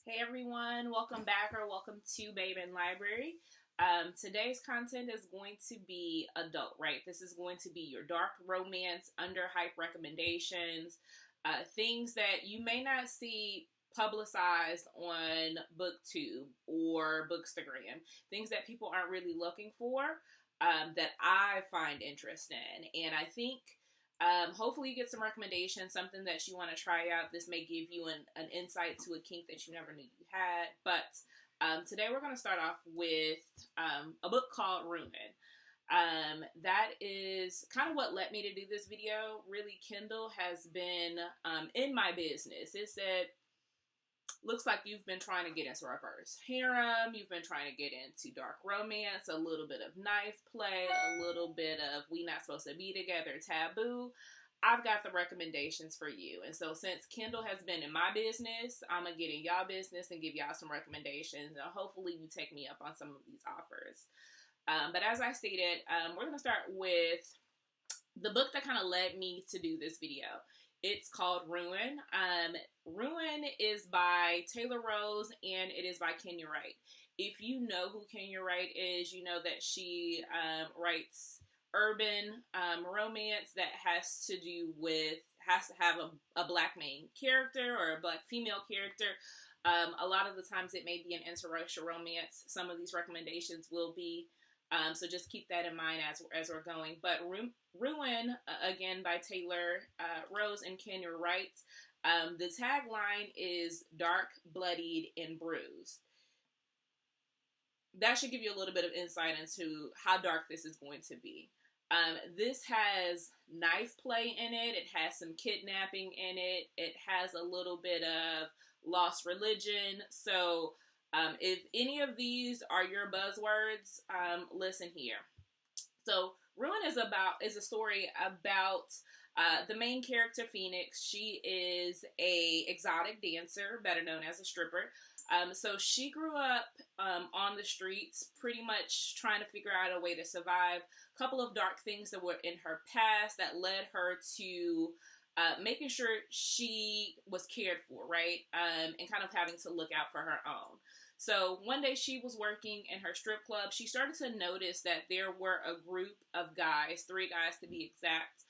Hey everyone, welcome back or welcome to Babe in Library. Today's content is going to be adult, right? This is going to be your dark romance, underhype recommendations, things that you may not see publicized on BookTube or Bookstagram, things that people aren't really looking for that I find interest in. And I think hopefully you get some recommendations, something that you want to try out. This may give you an insight to a kink that you never knew you had. But today we're going to start off with a book called Ruin. That is kind of what led me to do this video. Really, Kindle has been in my business. It said, looks like you've been trying to get into reverse harem, you've been trying to get into dark romance, a little bit of knife play, a little bit of we not supposed to be together, taboo. I've got the recommendations for you. And so since Kindle has been in my business, I'm going to get in y'all business and give y'all some recommendations. And hopefully you take me up on some of these offers. But as I stated, we're going to start with the book that kind of led me to do this video. It's called Ruin. Ruin is by Taylor Rose and it is by Kenya Wright. If you know who Kenya Wright is, you know that she writes urban romance that has to have a black main character or a black female character. A lot of the times it may be an interracial romance. Some of these recommendations will be. So just keep that in mind as we're going. But Ruin, again, by Taylor Rose and Kenya Wright. The tagline is dark, bloodied, and bruised. That should give you a little bit of insight into how dark this is going to be. This has knife play in it. It has some kidnapping in it. It has a little bit of lost religion. So if any of these are your buzzwords, listen here. So Ruin is a story about the main character, Phoenix. She is a exotic dancer, better known as a stripper. So she grew up on the streets, pretty much trying to figure out a way to survive. A couple of dark things that were in her past that led her to making sure she was cared for, right? And kind of having to look out for her own. So one day she was working in her strip club. She started to notice that there were a group of guys, 3 guys to be exact,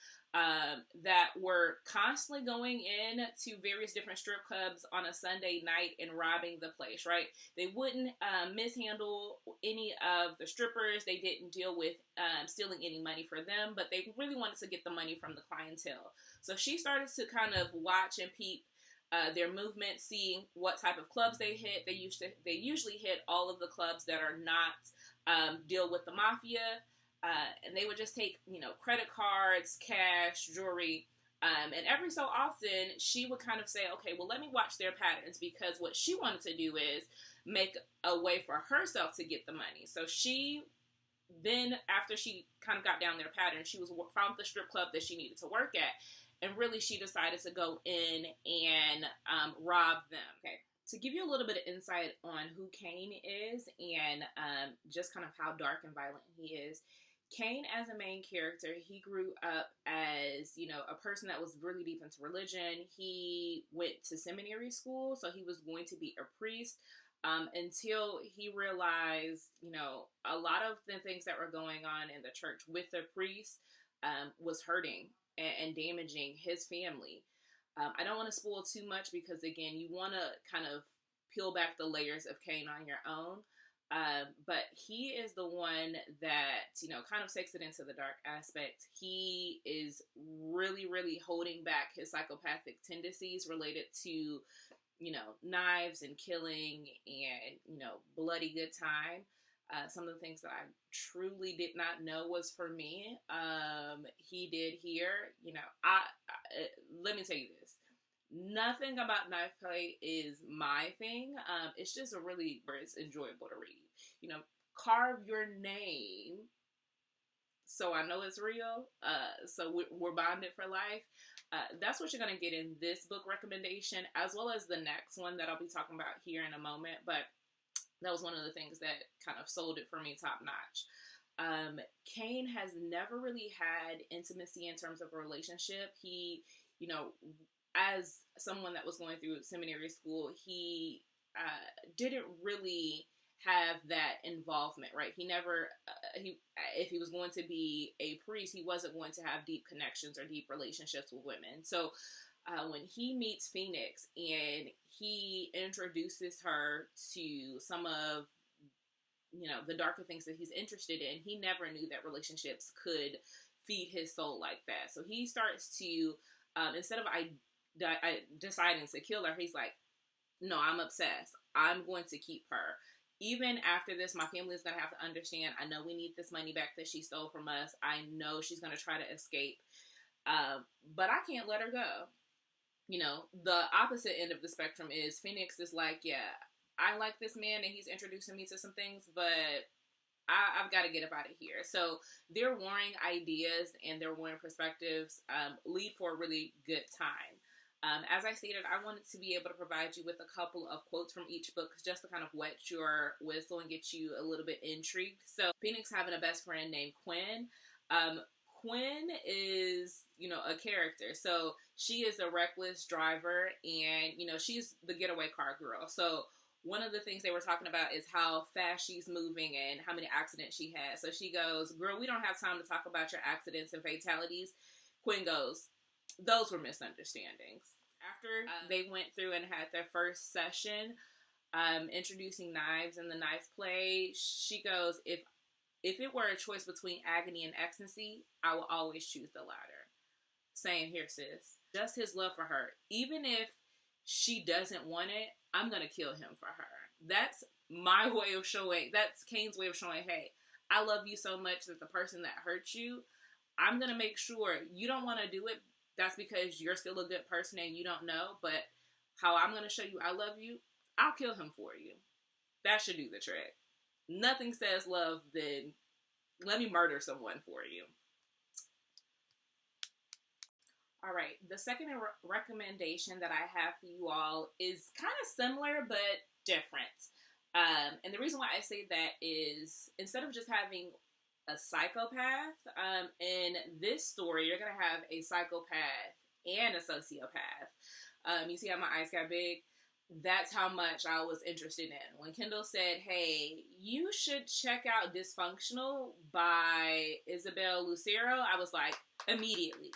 that were constantly going in to various different strip clubs on a Sunday night and robbing the place, right? They wouldn't mishandle any of the strippers. They didn't deal with stealing any money for them, but they really wanted to get the money from the clientele. So she started to kind of watch and peep their movement, seeing what type of clubs they hit. They usually hit all of the clubs that are not deal with the mafia, and they would just take credit cards, cash, jewelry, and every so often she would kind of say, okay, well, let me watch their patterns, because what she wanted to do is make a way for herself to get the money. So she then, after she kind of got down their pattern, she found the strip club that she needed to work at. And really, she decided to go in and rob them. Okay, to give you a little bit of insight on who Kane is and just kind of how dark and violent he is. Kane, as a main character, he grew up as, a person that was really deep into religion. He went to seminary school, so he was going to be a priest until he realized, a lot of the things that were going on in the church with the priest was hurting and damaging his family. I don't want to spoil too much because, again, you want to kind of peel back the layers of Kane on your own. But he is the one that, kind of takes it into the dark aspect. He is really, really holding back his psychopathic tendencies related to, knives and killing and, bloody good time. Some of the things that I truly did not know was for me. He did here. Let me tell you this. Nothing about knife play is my thing. It's just it's enjoyable to read. Carve your name so I know it's real. So we're bonded for life. That's what you're going to get in this book recommendation, as well as the next one that I'll be talking about here in a moment. But that was one of the things that kind of sold it for me top notch. Kane has never really had intimacy in terms of a relationship. He, as someone that was going through seminary school, he didn't really have that involvement, right? He never, if he was going to be a priest, he wasn't going to have deep connections or deep relationships with women. So when he meets Phoenix and he introduces her to some of, the darker things that he's interested in, he never knew that relationships could feed his soul like that. So he starts to, instead of deciding to kill her, he's like, no, I'm obsessed. I'm going to keep her. Even after this, my family is going to have to understand, I know we need this money back that she stole from us. I know she's going to try to escape. But I can't let her go. The opposite end of the spectrum is Phoenix is like, yeah, I like this man and he's introducing me to some things, but I've got to get up out of here. So their warring ideas and their warring perspectives lead for a really good time. As I stated, I wanted to be able to provide you with a couple of quotes from each book just to kind of whet your whistle and get you a little bit intrigued. So Phoenix having a best friend named Quinn. Quinn is, a character. So she is a reckless driver and, she's the getaway car girl. So one of the things they were talking about is how fast she's moving and how many accidents she has. So she goes, girl, we don't have time to talk about your accidents and fatalities. Quinn goes, those were misunderstandings. After they went through and had their first session, introducing knives and the knife play, she goes, if it were a choice between agony and ecstasy, I will always choose the latter. Saying, here, sis, just his love for her. Even if she doesn't want it, I'm going to kill him for her. That's my way of showing, that's Kane's way of showing, hey, I love you so much that the person that hurt you, I'm going to make sure you don't want to do it. That's because you're still a good person and you don't know. But how I'm going to show you I love you, I'll kill him for you. That should do the trick. Nothing says love than let me murder someone for you. All right, the second recommendation that I have for you all is kind of similar but different. And the reason why I say that is instead of just having a psychopath, in this story, you're going to have a psychopath and a sociopath. You see how my eyes got big? That's how much I was interested in. When Kendall said, hey, you should check out Dysfunctional by Isabel Lucero, I was like, immediately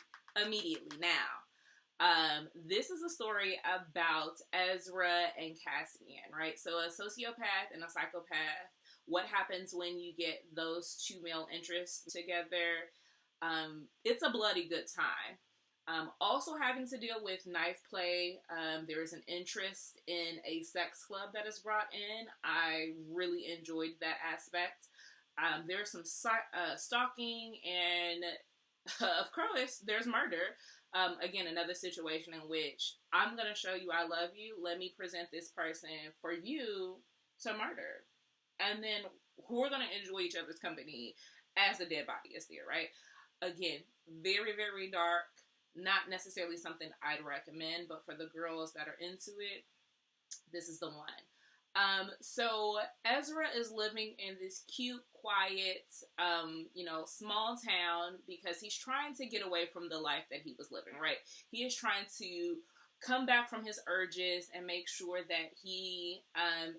now. This is a story about Ezra and Caspian, right? So a sociopath and a psychopath, what happens when you get those two male interests together? It's a bloody good time. Also having to deal with knife play. There is an interest in a sex club that is brought in. I really enjoyed that aspect. There's some stalking and of course there's murder. Again, another situation in which I'm going to show you I love you. Let me present this person for you to murder. And then we're going to enjoy each other's company as the dead body is there, right? Again, very, very dark. Not necessarily something I'd recommend, but for the girls that are into it, this is the one. So Ezra is living in this cute, quiet, small town because he's trying to get away from the life that he was living, right? He is trying to come back from his urges and make sure that he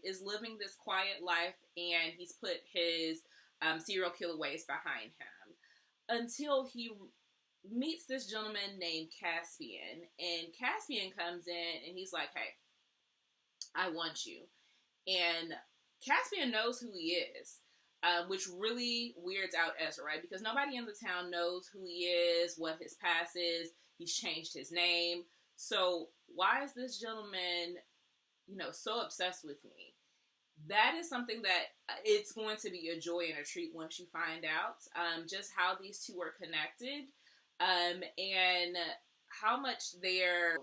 is living this quiet life and he's put his serial killer ways behind him until he meets this gentleman named Caspian, and Caspian comes in and he's like, hey, I want you. And Caspian knows who he is, which really weirds out Ezra, right? Because nobody in the town knows who he is, what his past is. He's changed his name. So why is this gentleman, so obsessed with me? That is something that it's going to be a joy and a treat once you find out just how these two are connected. And how much their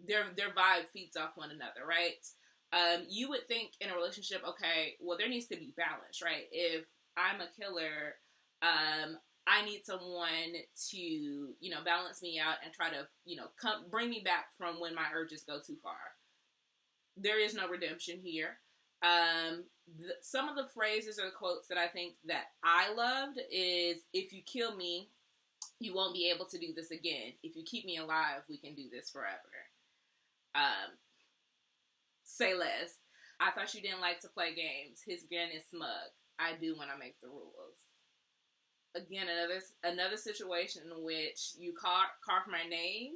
vibe feeds off one another, right? You would think in a relationship, okay, well, there needs to be balance, right? If I'm a killer, I need someone to, balance me out and try to, bring me back from when my urges go too far. There is no redemption here. Some of the phrases or quotes that I think that I loved is, if you kill me, you won't be able to do this again. If you keep me alive, we can do this forever. Say less. I thought you didn't like to play games. His grin is smug. I do when I make the rules. Again, another situation in which you carve my name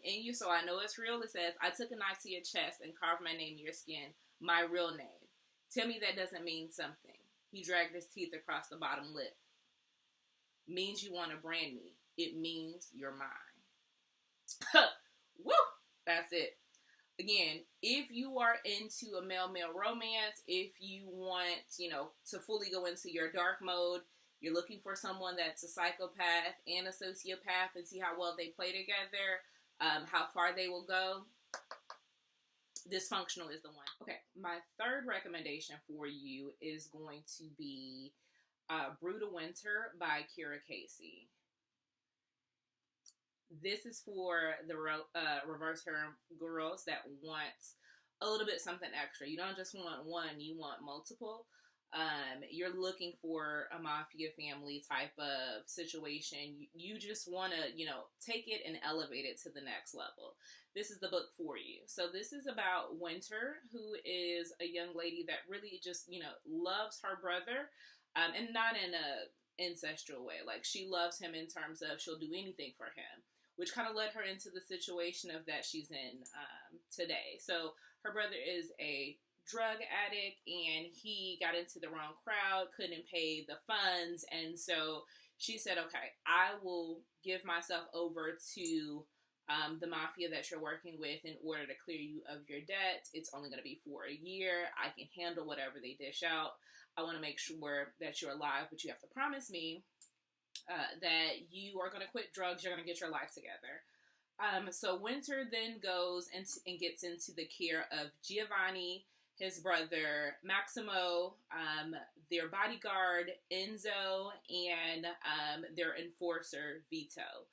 in you, so I know it's real. It says, I took a knife to your chest and carved my name in your skin, my real name. Tell me that doesn't mean something. He dragged his teeth across the bottom lip. Means you want to brand me. It means you're mine. Woo! That's it. Again, if you are into a male-male romance, if you want, to fully go into your dark mode, you're looking for someone that's a psychopath and a sociopath and see how well they play together, how far they will go, Dysfunctional is the one. Okay, my third recommendation for you is going to be Brew to Winter by Kira Casey. This is for the reverse harem girls that want a little bit something extra. You don't just want one, you want multiple. You're looking for a mafia family type of situation. You just want to, take it and elevate it to the next level. This is the book for you. So this is about Winter, who is a young lady that really just, loves her brother, and not in a ancestral way. Like, she loves him in terms of she'll do anything for him, which kind of led her into the situation of that she's in today. So her brother is a drug addict and he got into the wrong crowd, couldn't pay the funds, and so she said, okay, I will give myself over to the mafia that you're working with in order to clear you of your debt. It's only going to be for a year. I can handle whatever they dish out. I want to make sure that you're alive, but you have to promise me that you are going to quit drugs, you're going to get your life together. So Winter then goes and gets into the care of Giovanni, his brother Maximo, their bodyguard Enzo, and their enforcer Vito.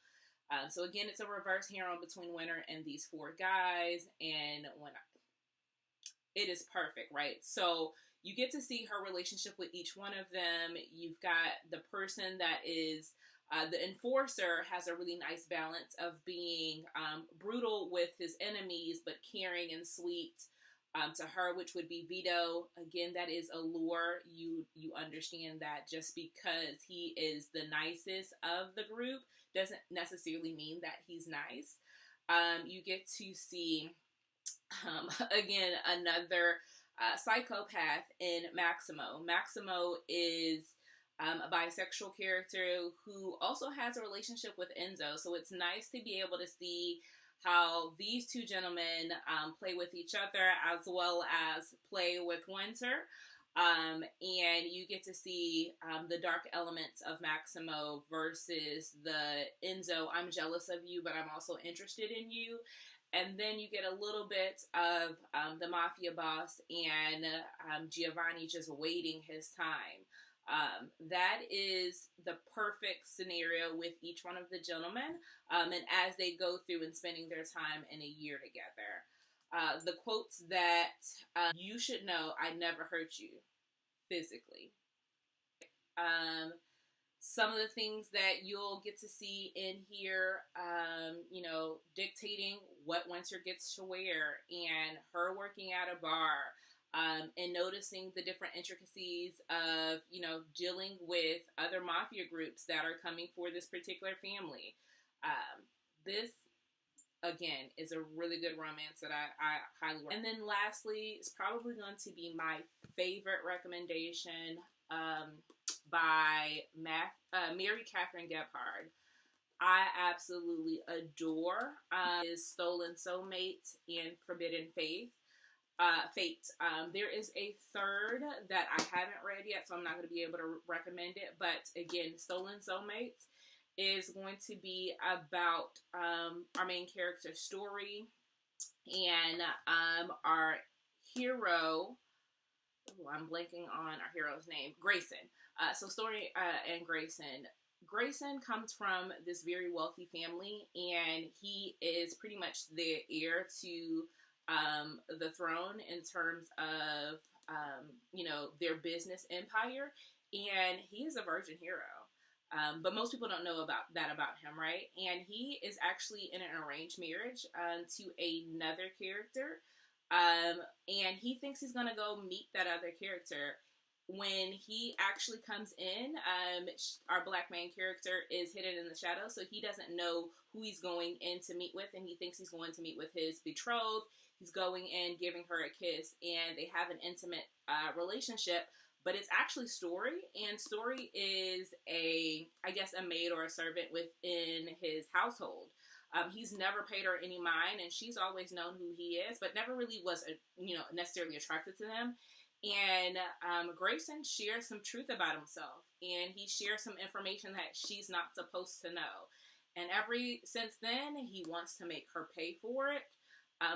So again, it's a reverse harem between Winter and these four guys, and it is perfect, right? So you get to see her relationship with each one of them. You've got the person that is the enforcer, has a really nice balance of being brutal with his enemies, but caring and sweet to her, which would be Vito. Again, that is a lure. You understand that just because he is the nicest of the group doesn't necessarily mean that he's nice. You get to see, again, another psychopath in Maximo. Maximo is a bisexual character who also has a relationship with Enzo. So it's nice to be able to see how these two gentlemen play with each other as well as play with Winter. And you get to see the dark elements of Maximo versus the Enzo, I'm jealous of you, but I'm also interested in you. And then you get a little bit of the mafia boss and Giovanni just waiting his time. That is the perfect scenario with each one of the gentlemen, and as they go through and spending their time in a year together. The quotes that you should know: I never hurt you physically. Some of the things that you'll get to see in here, dictating what Winter gets to wear, and her working at a bar, and noticing the different intricacies of, dealing with other mafia groups that are coming for this particular family. This, again, is a really good romance that I highly recommend. And then lastly, it's probably going to be my favorite recommendation by Mary Catherine Gebhard. I absolutely adore is Stolen Soulmates and Forbidden Fate. There is a third that I haven't read yet, so I'm not going to be able to recommend it. But again, Stolen Soulmates is going to be about our main character's story and our hero. I'm blanking on our hero's name, Grayson. So Story and Grayson. Grayson comes from this very wealthy family, and he is pretty much the heir to the throne in terms of, their business empire, and he is a virgin hero. But most people don't know about him, right? And he is actually in an arranged marriage to another character. And he thinks he's gonna go meet that other character. When he actually comes in, our black main character is hidden in the shadows, so he doesn't know who he's going in to meet with, and he thinks he's going to meet with his betrothed. He's going in, giving her a kiss, and they have an intimate relationship. But it's actually Story, and Story is I guess, a maid or a servant within his household. He's never paid her any mind, and she's always known who he is, but never really was, necessarily attracted to him. And Grayson shares some truth about himself, and he shares some information that she's not supposed to know. And since then, he wants to make her pay for it.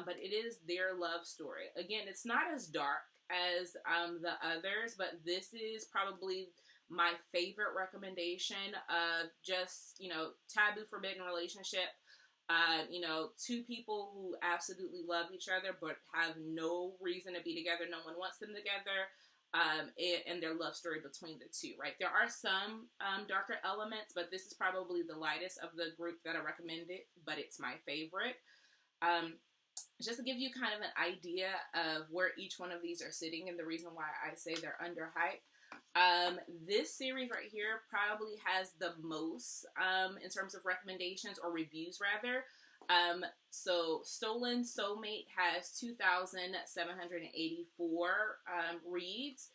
But it is their love story. Again, it's not as dark as the others, but this is probably my favorite recommendation of just, taboo forbidden relationship. Two people who absolutely love each other but have no reason to be together. No one wants them together. And their love story between the two, right? There are some darker elements, but this is probably the lightest of the group that I recommended, but it's my favorite. Just to give you kind of an idea of where each one of these are sitting and the reason why I say they're underhyped. This series right here probably has the most in terms of recommendations or reviews rather. So Stolen Soulmate has 2,784 reads,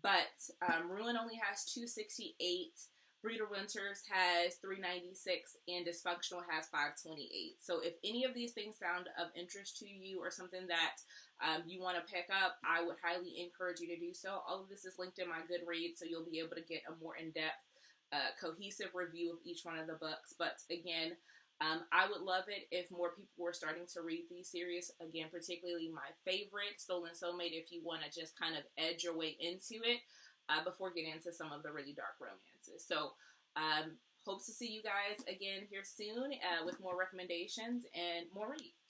but Ruin only has 268. Breeder Winters has 396, and Dysfunctional has 528. So if any of these things sound of interest to you or something that you want to pick up, I would highly encourage you to do so. All of this is linked in my Goodreads, so you'll be able to get a more in-depth, cohesive review of each one of the books. But again, I would love it if more people were starting to read these series. Again, particularly my favorite, Stolen Soulmate, if you want to just kind of edge your way into it. Before getting into some of the really dark romances. So, hope to see you guys again here soon with more recommendations and more reads.